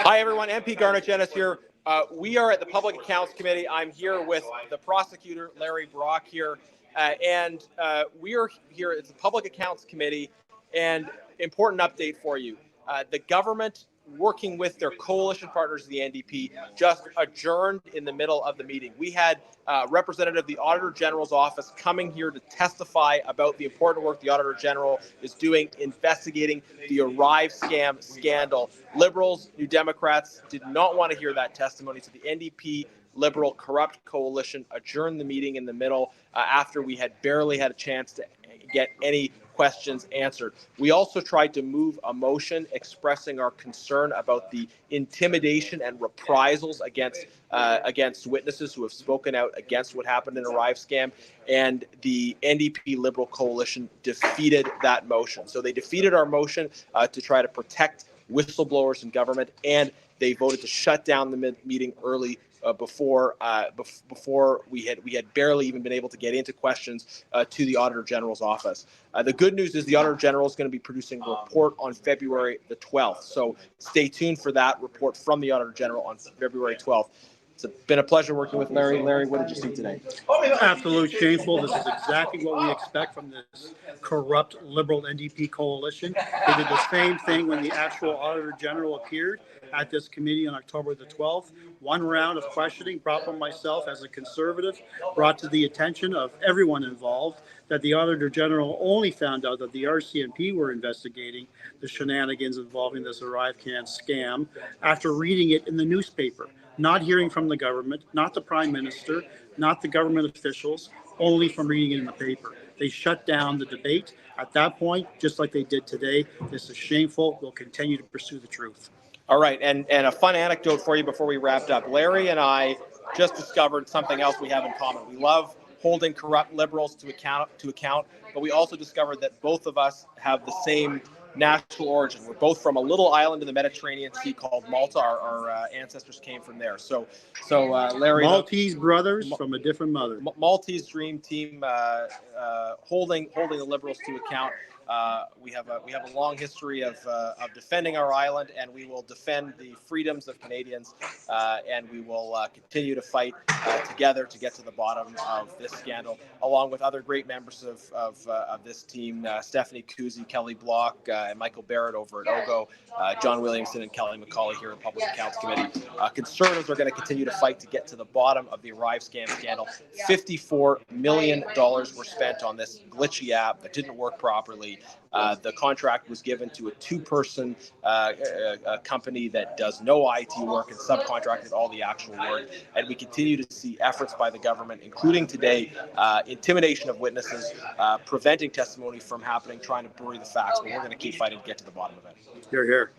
Hi, everyone. MP Garnet Jennis here. We are at the Public Accounts Committee. I'm here with the prosecutor, Larry Brock, here. And we are here at the Public Accounts Committee. And important update for you. The government, working with their coalition partners, the NDP, just adjourned in the middle of the meeting. We had a representative of the Auditor General's office coming here to testify about the important work the Auditor General is doing investigating the Arrive scam scandal. Liberals, New Democrats did not want to hear that testimony, so the NDP Liberal corrupt coalition adjourned the meeting in the middle after we had barely had a chance to get any questions answered. We also tried to move a motion expressing our concern about the intimidation and reprisals against witnesses who have spoken out against what happened in Arrive scam, and the NDP Liberal coalition defeated that motion. So they defeated our motion to try to protect whistleblowers in government, and they voted to shut down the meeting early before we had barely even been able to get into questions to the Auditor General's office. The good news is the Auditor General is going to be producing a report on February the 12th. So stay tuned for that report from the Auditor General on February 12th. It's been a pleasure working with Larry. Larry, what did you see today? Absolute shameful. This is exactly what we expect from this corrupt Liberal NDP coalition. They did the same thing when the actual Auditor General appeared at this committee on October the 12th. One round of questioning brought from myself as a Conservative, brought to the attention of everyone involved that the Auditor General only found out that the RCMP were investigating the shenanigans involving this Arrive scam after reading it in the newspaper. Not hearing from the government, not the Prime Minister, not the government officials, only from reading it in the paper. They shut down the debate at that point, just like they did today. This is shameful. We'll continue to pursue the truth. All right, and a fun anecdote for you before we wrapped up. Larry and I just discovered something else we have in common. We love holding corrupt Liberals to account, but we also discovered that both of us have the same national origin. We're both from a little island in the Mediterranean Sea called Malta. Our ancestors came from there. So Larry, Maltese brothers from a different mother. Maltese dream team, holding the Liberals to account. We have a long history of defending our island, and we will defend the freedoms of Canadians, and we will continue to fight together to get to the bottom of this scandal, along with other great members of this team, Stephanie Kuzy, Kelly Block, and Michael Barrett over at OGO, John Williamson and Kelly McCauley here at Public Accounts Committee. Conservatives are going to continue to fight to get to the bottom of the Arrive scam scandal. $54 million were spent on this glitchy app that didn't work properly. The contract was given to a two-person company that does no IT work and subcontracted all the actual work. And we continue to see efforts by the government, including today, intimidation of witnesses, preventing testimony from happening, trying to bury the facts. But we're going to keep fighting to get to the bottom of it. Hear, hear.